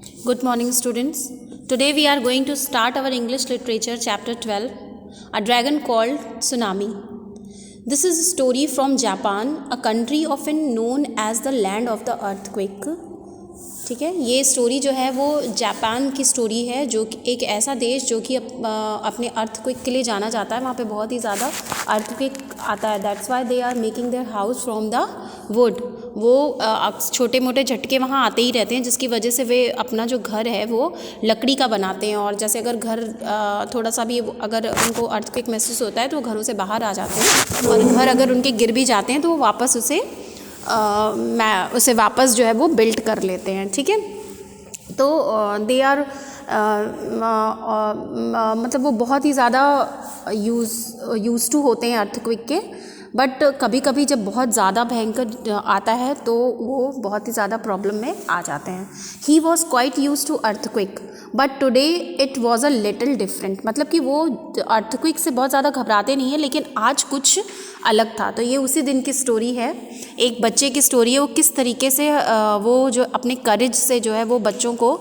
Good morning, students. Today we are going to start our English Literature Chapter 12, A Dragon Called Tsunami. This is a story from Japan, a country often known as the land of the earthquake. ठीक है, ये story जो है वो Japan की story है, जो एक ऐसा देश जो कि अपने अर्थक्वेक के लिए जाना जाता है. वहाँ पे बहुत ही ज़्यादा अर्थक्वेक आता है. That's why they are making their house from the wood. वो छोटे मोटे झटके वहाँ आते ही रहते हैं, जिसकी वजह से वे अपना जो घर है वो लकड़ी का बनाते हैं. और जैसे अगर घर थोड़ा सा भी अगर उनको अर्थक्वेक महसूस होता है तो वो घरों से बाहर आ जाते हैं, और घर अगर उनके गिर भी जाते हैं तो वो वापस उसे वापस जो है वो बिल्ड कर लेते हैं. ठीक है, तो दे आर मतलब वो बहुत ही ज़्यादा यूज़ टू होते हैं अर्थक्वेक के. बट कभी कभी जब बहुत ज़्यादा भयंकर आता है तो वो बहुत ही ज़्यादा प्रॉब्लम में आ जाते हैं. He was quite use to earthquake but today it was a little different. मतलब कि वो अर्थक्वेक से बहुत ज़्यादा घबराते नहीं हैं, लेकिन आज कुछ अलग था. तो ये उसी दिन की स्टोरी है, एक बच्चे की स्टोरी है. वो किस तरीके से वो जो अपने करेज से जो है वो बच्चों को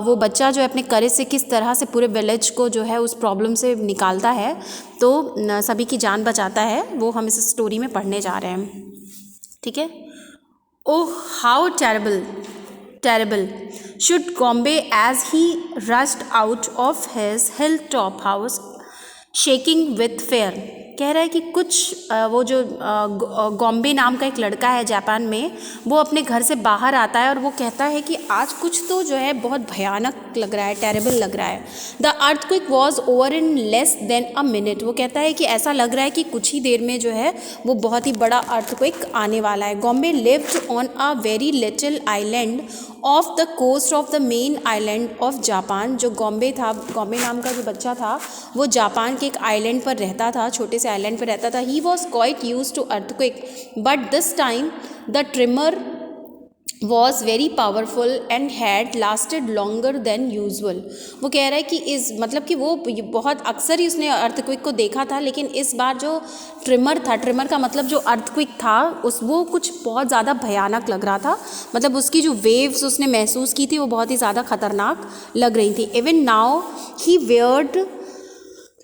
वो बच्चा जो है अपने करेज से किस तरह से पूरे विलेज को जो है उस प्रॉब्लम से निकालता है, तो सभी की जान बचाता है, वो हम इस स्टोरी में पढ़ने जा रहे हैं. ठीक है. Oh how terrible should Gombe as he rushed out of his hill top house shaking with fear. कह रहा है कि कुछ वो जो गॉम्बे नाम का एक लड़का है जापान में, वो अपने घर से बाहर आता है और वो कहता है कि आज कुछ तो जो है बहुत भयानक लग रहा है, टेरेबल लग रहा है. The earthquake was over in less than a minute. वो कहता है कि ऐसा लग रहा है कि कुछ ही देर में जो है वो बहुत ही बड़ा अर्थक्वेक आने वाला है. Gombe lived on a very little island off the coast of the main island of Japan. जो गॉम्बे नाम का जो बच्चा था वो जापान के एक आइलैंड पर रहता था, छोटे से आइलैंड पर रहता था. He was quite use to earthquake but this time the tremor was very powerful and had lasted longer than usual. वो कह रहा है कि मतलब कि वो बहुत अक्सर ही उसने अर्थक्वेक को देखा था, लेकिन इस बार जो ट्रिमर का मतलब जो अर्थक्वेक था वो कुछ बहुत ज़्यादा भयानक लग रहा था. मतलब उसकी जो वेव्स उसने महसूस की थी वो बहुत ही ज़्यादा खतरनाक लग रही थी. Even now he weird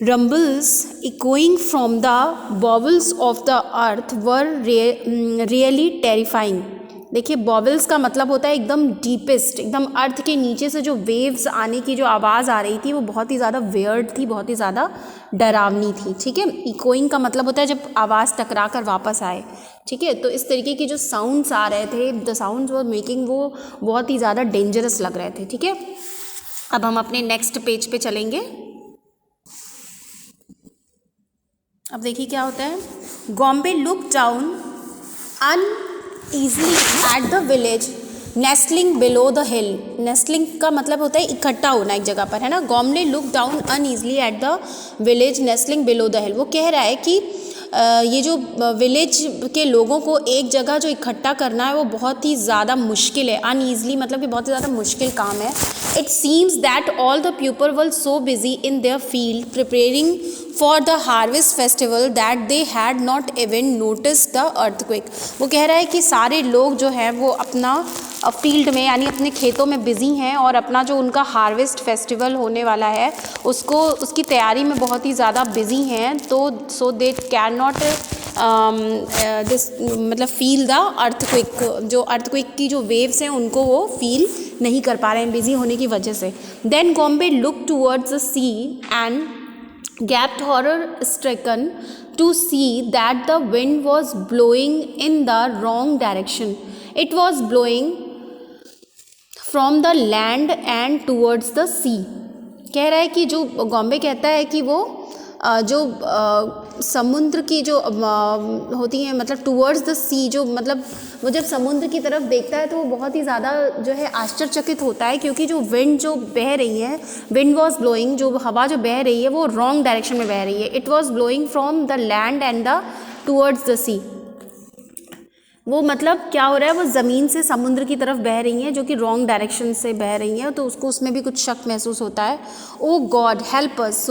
rumbles echoing from the bowels of the earth were really terrifying. देखिए, बॉवल्स का मतलब होता है एकदम डीपेस्ट, एकदम अर्थ के नीचे से जो वेव्स आने की जो आवाज़ आ रही थी वो बहुत ही ज़्यादा वेयर्ड थी, बहुत ही ज़्यादा डरावनी थी. ठीक है. इकोइंग का मतलब होता है जब आवाज़ टकरा कर वापस आए. ठीक है. तो इस तरीके की जो साउंड्स आ रहे थे, द साउंड्स वर मेकिंग, वो बहुत ही ज़्यादा डेंजरस लग रहे थे. ठीक है. अब हम अपने नेक्स्ट पेज पे चलेंगे. अब देखिए क्या होता है. Gombe look down uneasily at the village nestling below the hill. Nestling का मतलब होता है इकट्ठा होना एक जगह पर, है ना. Gombe look down uneasily at the village nestling below the hill. वो कह रहा है कि ये जो विलेज के लोगों को एक जगह जो इकट्ठा करना है वो बहुत ही ज़्यादा मुश्किल है. अनईजली मतलब कि बहुत ही ज़्यादा मुश्किल काम है. It seems that all the people were so busy in their field preparing for the harvest festival that they had not even notice the earthquake. वो कह रहा है कि सारे लोग जो हैं वो अपना फील्ड में यानी अपने खेतों में बिज़ी हैं, और अपना जो उनका हार्वेस्ट फेस्टिवल होने वाला है उसकी तैयारी में बहुत ही ज़्यादा बिज़ी हैं. तो सो दे कैन नॉट दिस मतलब फील द अर्थक्वेक. जो अर्थक्वेक की जो वेव्स हैं उनको वो फील नहीं कर पा रहे हैं बिज़ी होने की वजह से. Then Gombe look towards the sea and gaped horror stricken to see that the wind was blowing in the wrong direction. It was blowing from the land and towards the sea. कह रहा है कि जो गॉम्बे कहता है कि वो जो समुद्र की जो होती हैं, मतलब टूवर्ड्स द सी, जो मतलब वो जब समुद्र की तरफ देखता है तो वो बहुत ही ज़्यादा जो है आश्चर्यचकित होता है, क्योंकि जो विंड जो बह रही है, विंड वॉज ब्लोइंग, जो हवा जो बह रही है वो रॉन्ग डायरेक्शन में बह रही है. It was blowing from the land and the towards the sea. वो मतलब क्या हो रहा है, वो ज़मीन से समुद्र की तरफ बह रही हैं जो कि रॉन्ग डायरेक्शन से बह रही हैं, तो उसको उसमें भी कुछ शक महसूस होता है। Oh God help us,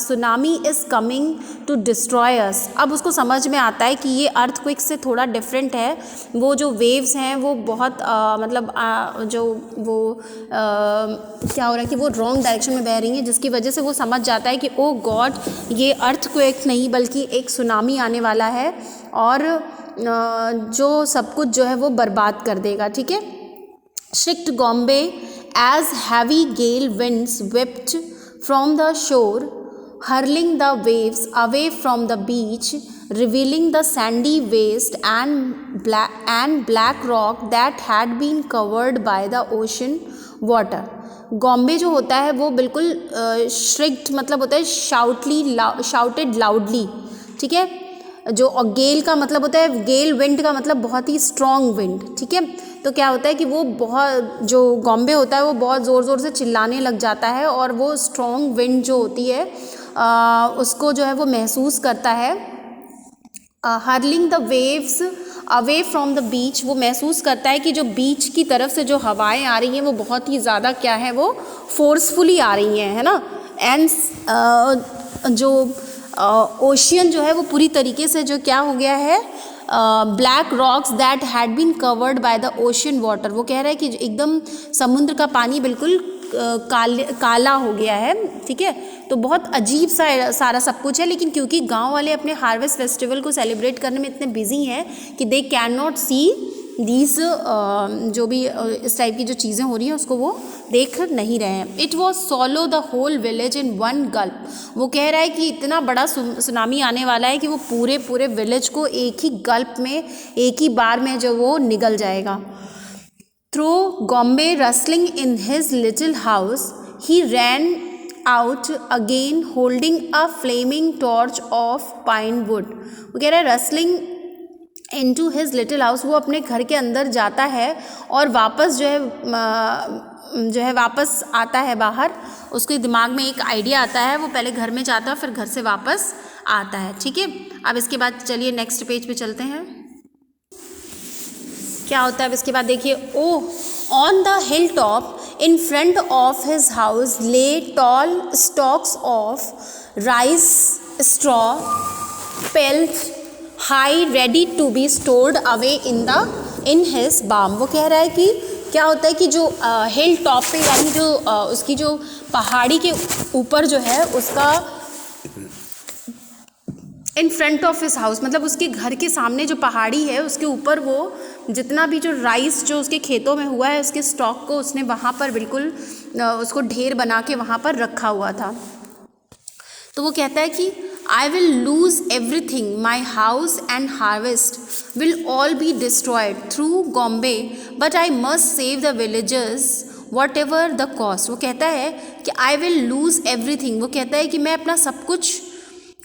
tsunami is coming to destroy us. अब उसको समझ में आता है कि ये अर्थक्वेक से थोड़ा डिफरेंट है। वो जो वेव्स हैं वो बहुत जो वो क्या हो रहा है कि वो रॉन्ग डायरेक्शन में बह रही हैं, जिसकी वजह से वो समझ जाता है कि ओ गॉड ये अर्थक्वेक नहीं बल्कि एक सुनामी आने वाला है और जो सब कुछ जो है वो बर्बाद कर देगा। ठीक है। Shrieked Gombe as heavy gale winds whipped from the shore, hurling the waves away from the beach, revealing the sandy waste and black rock that had been covered by the ocean water। गॉम्बे जो होता है वो बिल्कुल श्रिक्ड मतलब होता है shouted loudly. ठीक है। जो गेल का मतलब होता है, गेल विंड का मतलब बहुत ही स्ट्रॉन्ग विंड। ठीक है। तो क्या होता है कि वो बहुत, जो गॉम्बे होता है वो बहुत ज़ोर ज़ोर से चिल्लाने लग जाता है और वो स्ट्रॉन्ग विंड जो होती है उसको जो है वो महसूस करता है। Hurling the waves away from the beach, वो महसूस करता है कि जो बीच की तरफ से जो हवाएं आ रही हैं वो बहुत ही ज़्यादा क्या है, वो फोर्सफुली आ रही हैं, है ना। एंड जो ओशियन जो है वो पूरी तरीके से जो क्या हो गया है, black rocks that had been covered by the ocean water. वो कह रहा है कि एकदम समुद्र का पानी बिल्कुल काला हो गया है। ठीक है। तो बहुत अजीब सा सारा सब कुछ है, लेकिन क्योंकि गांव वाले अपने हार्वेस्ट फेस्टिवल को सेलिब्रेट करने में इतने बिजी हैं कि they can not see these, जो भी इस टाइप की जो चीज़ें हो रही हैं उसको वो देख नहीं रहे हैं। It was swallow the whole village in one gulp. वो कह रहा है कि इतना बड़ा सुनामी आने वाला है कि वो पूरे विलेज को एक ही गल्प में, एक ही बार में जो वो निगल जाएगा। Through Gombe rustling in his little house he ran out again holding a flaming torch of pine wood. वो कह रहा है rustling into his little house, वो अपने घर के अंदर जाता है और वापस जो है वापस आता है बाहर। उसके दिमाग में एक आइडिया आता है, वो पहले घर में जाता है फिर घर से वापस आता है। ठीक है। अब इसके बाद चलिए नेक्स्ट पेज पे चलते हैं। क्या होता है अब इसके बाद देखिए। Oh on the hill top in front of his house lay tall stocks of rice straw piled high ready to be stored away in his barn. वो कह रहा है कि क्या होता है कि जो हिल टॉप पे, यानी जो उसकी जो पहाड़ी के ऊपर जो है उसका इन फ्रंट ऑफ हिज हाउस, मतलब उसके घर के सामने जो पहाड़ी है उसके ऊपर वो जितना भी जो राइस जो उसके खेतों में हुआ है उसके स्टॉक को उसने वहाँ पर बिल्कुल उसको ढेर बना के वहाँ पर रखा हुआ था। तो वो कहता है कि I will lose everything, my house and harvest will all be destroyed through Gombe, but I must save the villagers whatever the cost। वो कहता है कि I will lose everything, वो कहता है कि मैं अपना सब कुछ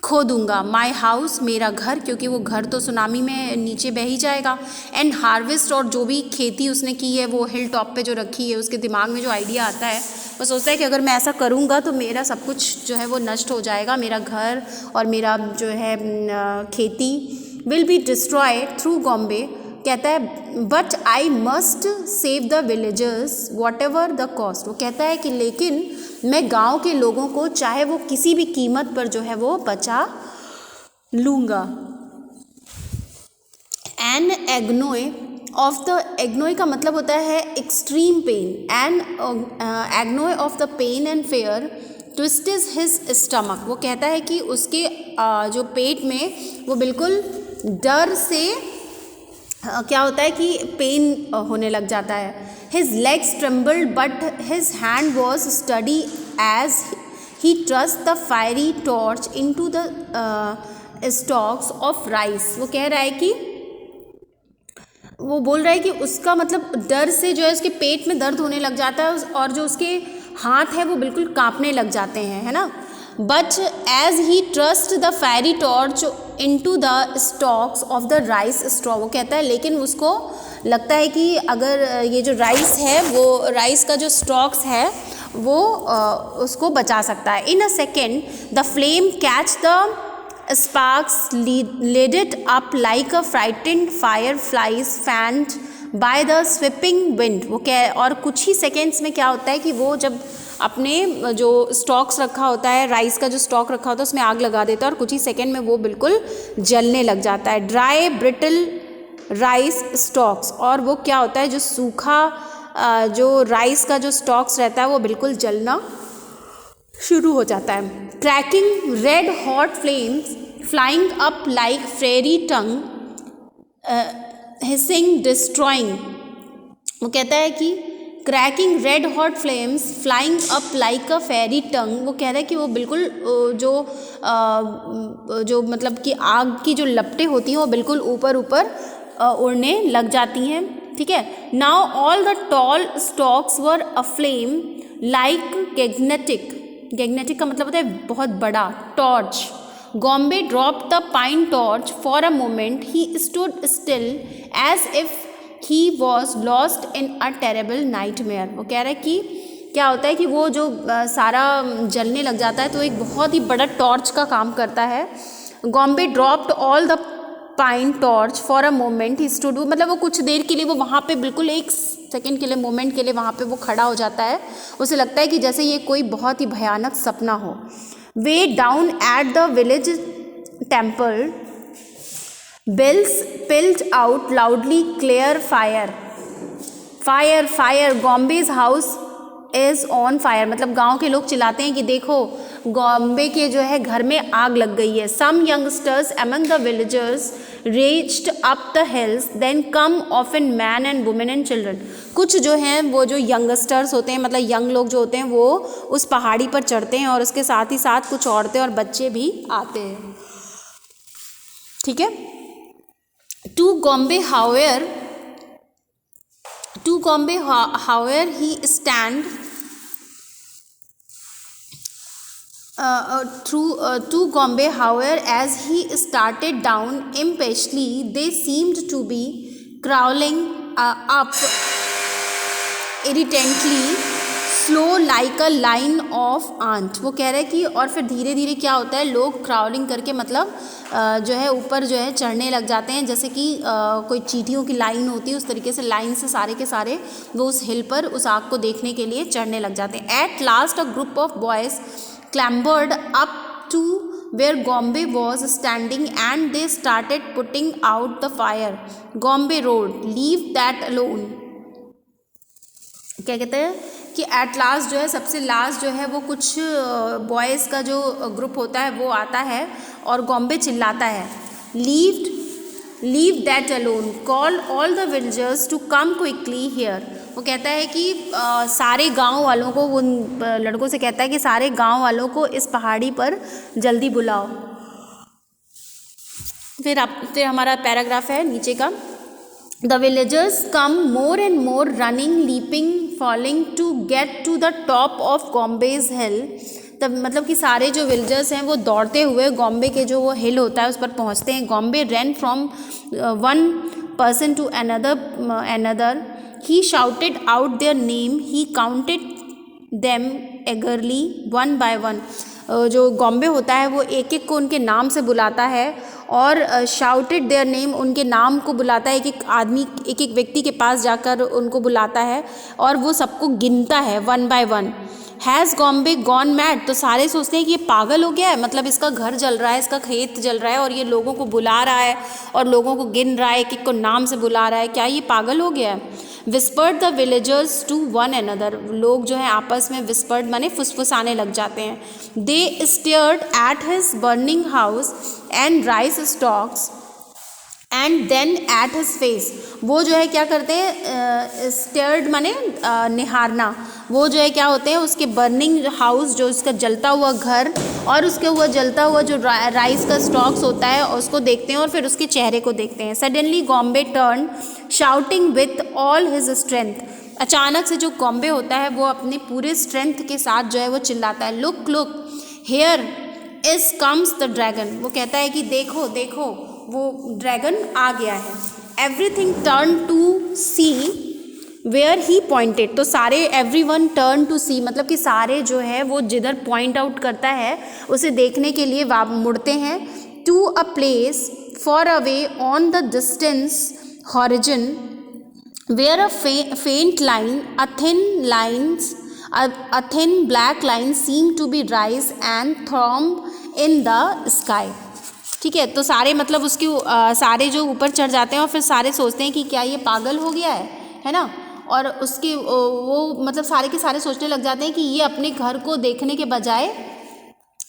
खो दूंगा। माई हाउस, मेरा घर, क्योंकि वो घर तो सुनामी में नीचे बह ही जाएगा। एंड हार्वेस्ट, और जो भी खेती उसने की है वो हिल टॉप पे जो रखी है, उसके दिमाग में जो आइडिया आता है वो सोचता है कि अगर मैं ऐसा करूँगा तो मेरा सब कुछ जो है वो नष्ट हो जाएगा, मेरा घर और मेरा जो है खेती विल बी डिस्ट्रॉयड थ्रू गॉम्बे। कहता है but I must save the villagers what ever the cost. वो कहता है कि लेकिन मैं गांव के लोगों को चाहे वो किसी भी कीमत पर जो है वो बचा लूँगा। An agony of the, agony का मतलब होता है extreme pain, an agony of the pain and fear twist is his stomach. वो कहता है कि उसके जो पेट में वो बिल्कुल डर से क्या होता है कि पेन होने लग जाता है। His legs trembled but his hand was steady as he thrust the fiery torch into the stacks of rice. वो कह रहा है कि वो बोल रहा है कि उसका मतलब डर से जो है उसके पेट में दर्द होने लग जाता है और जो उसके हाथ है वो बिल्कुल कांपने लग जाते हैं, है ना। But as he thrust the fiery torch into the stacks of the rice straw. वो कहता है लेकिन उसको लगता है कि अगर ये जो राइस है वो राइस का जो स्टॉक्स है वो उसको बचा सकता है। In a second the flame catch the sparks lit it up like a frightened fireflies fanned by the sweeping wind। वो क्या, और कुछ ही सेकेंड्स में क्या होता है कि वो जब अपने जो स्टॉक्स रखा होता है, राइस का जो स्टॉक रखा होता है उसमें आग लगा देता है और कुछ ही सेकेंड में वो बिल्कुल जलने लग जाता है। ड्राई ब्रिटल राइस स्टॉक्स, और वो क्या होता है, जो सूखा जो राइस का जो स्टॉक्स रहता है वो बिल्कुल जलना शुरू हो जाता है। Cracking red hot flames flying up like fiery tongue hissing destroying. वो कहता है कि cracking red hot flames flying up like a fiery tongue, वो कह रहा है कि वो बिल्कुल जो मतलब कि आग की जो लपटें होती हैं वो बिल्कुल ऊपर ऊपर उड़ने लग जाती हैं। ठीक है। Now all the tall stocks were aflame like gigantic. Gigantic का मतलब होता है बहुत बड़ा torch. Gombe dropped the pine torch for a moment. He stood still as if he was lost in a terrible nightmare। वो कह रहा है कि क्या होता है कि वो जो सारा जलने लग जाता है तो एक बहुत ही बड़ा टॉर्च का काम करता है। Gombe dropped all the pine torch for a moment. He stood, मतलब वो कुछ देर के लिए वो वहाँ पे बिल्कुल एक सेकेंड के लिए, मोमेंट के लिए वहाँ पे वो खड़ा हो जाता है। उसे लगता है कि जैसे ये कोई बहुत ही भयानक सपना हो। Way down at the village temple, bells pealed out loudly, clear fire, fire, fire, Gombe's house is on fire। मतलब गांव के लोग चिल्लाते हैं कि देखो गॉम्बे के जो है घर में आग लग गई है। Some youngsters among the villagers reached up the hills, then come often men and women and children। कुछ जो हैं वो जो यंगस्टर्स होते हैं, मतलब यंग लोग जो होते हैं, वो उस पहाड़ी पर चढ़ते हैं और उसके साथ ही साथ कुछ औरतें और बच्चे भी आते हैं। ठीक है। To Gombe however he stand to Gombe however as he started down impatiently, they seemed to be crawling up irritantly slow like a line of ant। वो कह रहे हैं कि और फिर धीरे धीरे क्या होता है, लोग क्राउलिंग करके मतलब जो है ऊपर जो है चढ़ने लग जाते हैं, जैसे कि कोई चींटियों की लाइन होती है उस तरीके से लाइन से सारे के सारे वो उस हिल पर उस आग को देखने के लिए चढ़ने लग जाते हैं। At last a group of boys clambered up to where Gombe was standing and they started putting out the fire। Gombe roared, leave that alone। क्या कहते हैं कि एट लास्ट जो है, सबसे लास्ट जो है वो कुछ बॉयज़ का जो ग्रुप होता है वो आता है और गॉम्बे चिल्लाता है, leave that alone, call all the villagers to come quickly here. वो कहता है कि सारे गांव वालों को, उन लड़कों से कहता है कि सारे गांव वालों को इस पहाड़ी पर जल्दी बुलाओ। फिर हमारा पैराग्राफ है नीचे का। The villagers come more and more running leaping falling to get to the top of Gombe's hill. तब मतलब कि सारे जो विलेजर्स हैं वो दौड़ते हुए गॉम्बे के जो वो हिल होता है उस पर पहुंचते हैं। Gombe ran from one person to another, he shouted out their name, he counted them eagerly one by one। जो गॉम्बे होता है वो एक एक को उनके नाम से बुलाता है और shouted their name, उनके नाम को बुलाता है, एक एक आदमी एक एक व्यक्ति के पास जाकर उनको बुलाता है और वो सबको गिनता है one by one. Has Gombe gone mad, तो सारे सोचते हैं कि ये पागल हो गया है, मतलब इसका घर जल रहा है, इसका खेत जल रहा है और ये लोगों को बुला रहा है और लोगों को गिन रहा है, एक एक को नाम से बुला रहा है, क्या ये पागल हो गया है। Whispered the villagers to one another, लोग जो है आपस में विस्पर्ड माने फुसफुसाने लग जाते हैं। They stared at his burning house and rice stocks and then at his face. वो जो है क्या करते हैं, स्टेयर्ड माने निहारना, वो जो है क्या होते हैं उसके बर्निंग हाउस, जो उसका जलता हुआ घर और उसके हुआ जलता हुआ जो राइस का स्टॉक्स होता है उसको देखते हैं और फिर उसके चेहरे को देखते हैं। Suddenly Gombe turn shouting with all his strength, अचानक से जो गॉम्बे होता है वो अपने पूरे स्ट्रेंथ के साथ जो है वो चिल्लाता है, look look here is comes the dragon. वो कहता है कि देखो देखो वो ड्रैगन आ गया है। Everything turn to sea where he pointed, तो सारे एवरीवन टर्न टू सी मतलब कि सारे जो है वो जिधर पॉइंट आउट करता है उसे देखने के लिए मुड़ते हैं। to a place far away on the distant horizon, where a faint line, a thin black line seemed to be rise and throb in the sky. ठीक है, तो सारे मतलब उसकी सारे जो ऊपर चढ़ जाते हैं और फिर सारे सोचते हैं कि क्या ये पागल हो गया है ना, और उसके वो मतलब सारे के सारे सोचने लग जाते हैं कि ये अपने घर को देखने के बजाय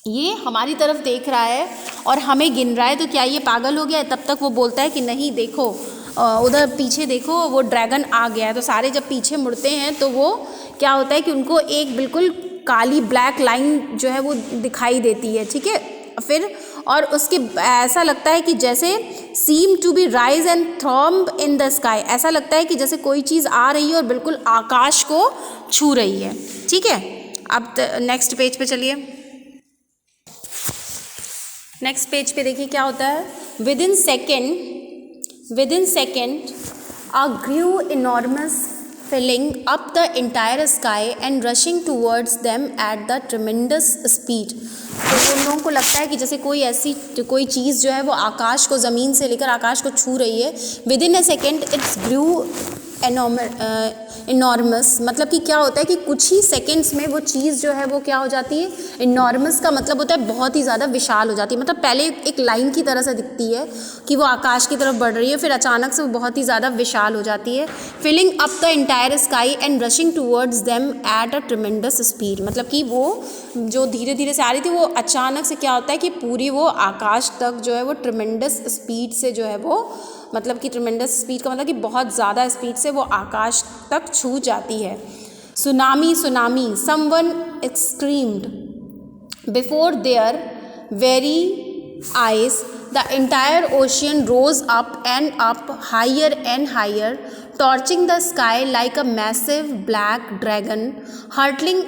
ये हमारी तरफ देख रहा है और हमें गिन रहा है, तो क्या ये पागल हो गया है। तब तक वो बोलता है कि नहीं देखो उधर पीछे देखो, वो ड्रैगन आ गया है। तो सारे जब पीछे मुड़ते हैं तो वो क्या होता है कि उनको एक बिल्कुल काली ब्लैक लाइन जो है वो दिखाई देती है, ठीक है। फिर और उसके ऐसा लगता है कि जैसे seem to be rise and throb in the sky, ऐसा लगता है कि जैसे कोई चीज़ आ रही है और बिल्कुल आकाश को छू रही है, ठीक है। अब नेक्स्ट पेज पे चलिए। नेक्स्ट पेज पे देखिए क्या होता है। Within second a grew enormous filling up the entire sky and rushing towards them at the tremendous speed। तो उन लोगों को लगता है कि जैसे कोई चीज़ जो है वो आकाश को, ज़मीन से लेकर आकाश को छू रही है। Within a second it's grew enormous, मतलब कि क्या होता है कि कुछ ही सेकेंड्स में वो चीज़ जो है वो क्या हो जाती है। इनॉर्मस का मतलब होता है बहुत ही ज़्यादा विशाल हो जाती है, मतलब पहले एक लाइन की तरह से दिखती है कि वो आकाश की तरफ बढ़ रही है, फिर अचानक से वो बहुत ही ज़्यादा विशाल हो जाती है। Filling up the entire sky and rushing towards them at a tremendous speed, मतलब कि वो जो धीरे धीरे से आ रही थी वो अचानक से क्या होता है कि पूरी वो आकाश तक जो है वो ट्रिमेंडस स्पीड से जो है वो, मतलब कि ट्रिमेंडस स्पीड का मतलब कि बहुत ज़्यादा स्पीड से वो आकाश तक छू जाती है। Tsunami tsunami someone exclaimed before their very eyes the entire ocean rose up and up higher and higher torching the sky like a massive black dragon hurtling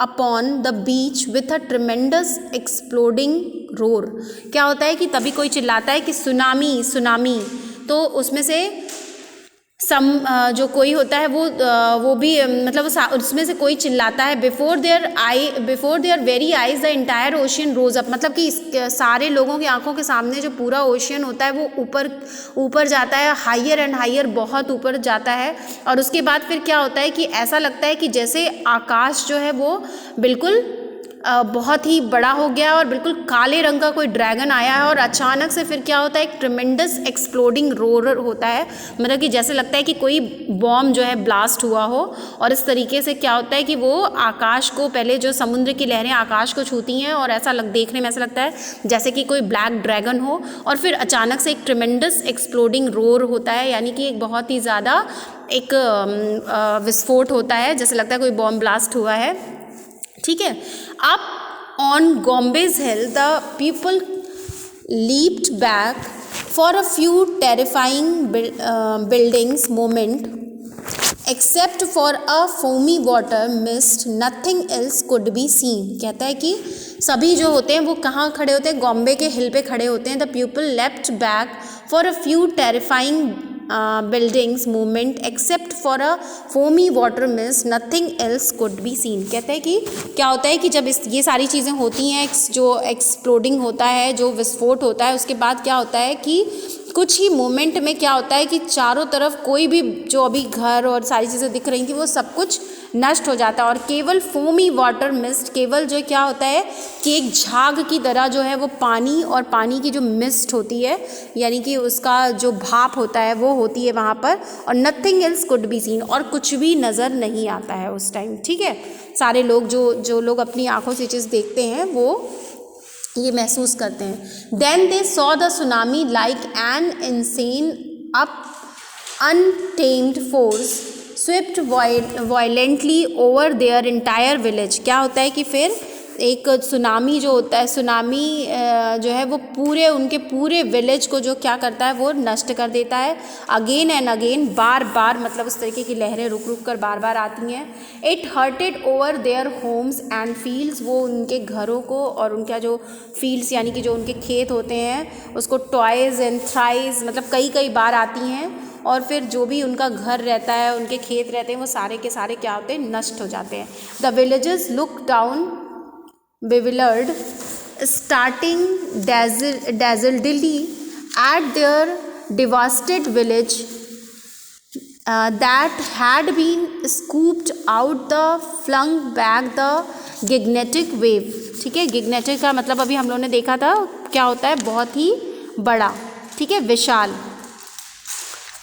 upon the beach with a tremendous exploding roar। क्या होता है कि तभी कोई चिल्लाता है कि tsunami tsunami, तो उसमें से जो कोई होता है वो भी मतलब उसमें से कोई चिल्लाता है। Before their very eyes the entire ocean rose up, मतलब कि सारे लोगों की आंखों के सामने जो पूरा ओशियन होता है वो ऊपर जाता है, हायर एंड हायर, बहुत ऊपर जाता है। और उसके बाद फिर क्या होता है कि ऐसा लगता है कि जैसे आकाश जो है वो बिल्कुल बहुत ही बड़ा हो गया और बिल्कुल काले रंग का कोई ड्रैगन आया है, और अचानक से फिर क्या होता है, एक ट्रिमेंडस एक्सप्लोडिंग रोर होता है, मतलब कि जैसे लगता है कि कोई बॉम्ब जो है ब्लास्ट हुआ हो। और इस तरीके से क्या होता है कि वो आकाश को, पहले जो समुद्र की लहरें आकाश को छूती हैं और ऐसा देखने में ऐसा लगता है जैसे कि कोई ब्लैक ड्रैगन हो, और फिर अचानक से एक ट्रिमेंडस एक्सप्लोडिंग रोर होता है, यानी कि एक बहुत ही ज़्यादा एक विस्फोट होता है, जैसे लगता है कोई बॉम्ब ब्लास्ट हुआ है, ठीक है। Up on Gombe's hill the people leaped back for a few terrifying buildings moment, except for a foamy water mist nothing else could be seen. कहता है कि सभी जो होते हैं वो कहाँ खड़े होते हैं, गॉम्बे के हिल पे खड़े होते हैं। The people left back for a few terrifying buildings movement except for a foamy water mist nothing else could be seen। कहते हैं कि क्या होता है कि जब ये सारी चीज़ें होती हैं, जो एक्सप्लोडिंग होता है, जो विस्फोट होता है, उसके बाद क्या होता है कि कुछ ही मोमेंट में क्या होता है कि चारों तरफ कोई भी जो अभी घर और सारी चीज़ें दिख रही थी वो सब कुछ नष्ट हो जाता है, और केवल फोमी वाटर मिस्ट, केवल जो क्या होता है कि एक झाग की तरह जो है वो पानी, और पानी की जो मिस्ट होती है यानी कि उसका जो भाप होता है वो होती है वहाँ पर, और nothing else could be scene, और कुछ भी नज़र नहीं आता है उस टाइम, ठीक है। सारे लोग जो लोग अपनी आंखों से चीज़ देखते हैं वो ये महसूस करते हैं। Then they saw the tsunami like an insane up untamed force swift violently over their entire village. क्या होता है कि फिर एक सुनामी जो होता है, सुनामी जो है वो उनके पूरे विलेज को जो क्या करता है वो नष्ट कर देता है। अगेन एंड अगेन, बार बार, मतलब उस तरीके की लहरें रुक रुक कर बार बार आती हैं। It hurted over their homes and fields, वो उनके घरों को और उनका जो फील्ड्स यानी कि जो उनके खेत होते हैं उसको ट्वाइस एंड थ्राइस, मतलब कई बार आती हैं, और फिर जो भी उनका घर रहता है, उनके खेत रहते हैं, वो सारे के सारे क्या होते हैं, नष्ट हो जाते हैं। The villages look down bewildered starting dazzledly at their devastated village that had been scooped out the flung back the gigantic wave. ठीक है, गिगनेटिक का मतलब अभी हम लोगों ने देखा था क्या होता है, बहुत ही बड़ा, ठीक है, विशाल.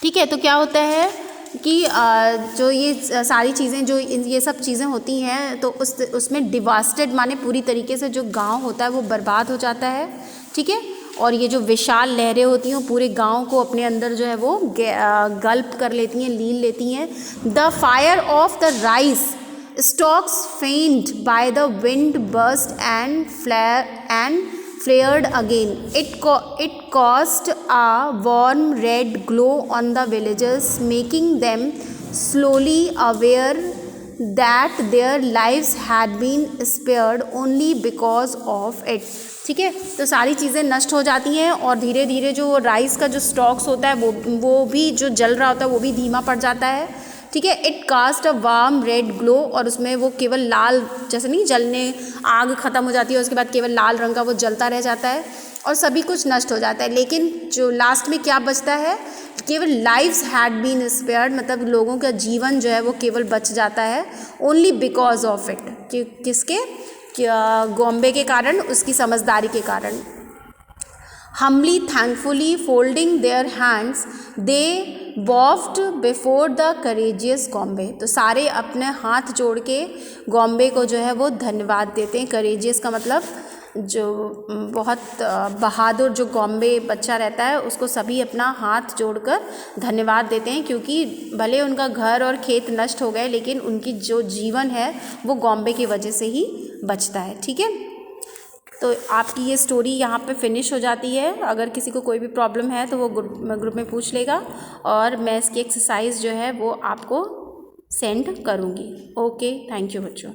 ठीक है, तो क्या होता है कि जो ये सारी चीज़ें जो ये सब चीज़ें होती हैं तो उसमें डिवास्टेड माने पूरी तरीके से जो गांव होता है वो बर्बाद हो जाता है. ठीक है, और ये जो विशाल लहरें होती हैं पूरे गांव को अपने अंदर जो है वो गल्प कर लेती हैं, लीन लेती हैं. The fire of the rice stalks faint by the wind burst and flared again. It cast a warm red glow on the villagers, making them slowly aware that their lives had been spared only because of it. ठीक है, तो सारी चीज़ें नष्ट हो जाती हैं और धीरे धीरे जो राइस का जो स्टॉक्स होता है वो भी जो जल रहा होता है वो भी धीमा पड़ जाता है. ठीक है, it cast a warm red glow, और उसमें वो केवल लाल, जैसे नहीं जलने आग ख़त्म हो जाती है उसके बाद केवल लाल रंग का वो जलता रह जाता है और सभी कुछ नष्ट हो जाता है. लेकिन जो लास्ट में क्या बचता है, केवल लाइव्स हैड बीन स्पेयर्ड, मतलब लोगों का जीवन जो है वो केवल बच जाता है ओनली बिकॉज ऑफ इट. किसके, गॉम्बे के कारण, उसकी समझदारी के कारण. Humbly, thankfully, folding their hands, they bowed before the courageous Gombe. तो सारे अपने हाथ जोड़ के गॉम्बे को जो है वो धन्यवाद देते हैं. करेजियस का मतलब जो बहुत बहादुर जो गॉम्बे बच्चा रहता है उसको सभी अपना हाथ जोड़कर धन्यवाद देते हैं, क्योंकि भले उनका घर और खेत नष्ट हो गए लेकिन उनकी जो जीवन है वो गॉम्बे की वजह से ही बचता है. ठीक है, तो आपकी ये स्टोरी यहाँ पे फिनिश हो जाती है. अगर किसी को कोई भी प्रॉब्लम है तो वो ग्रुप में पूछ लेगा और मैं इसकी एक्सरसाइज जो है वो आपको सेंड करूँगी. ओके, थैंक यू बच्चों.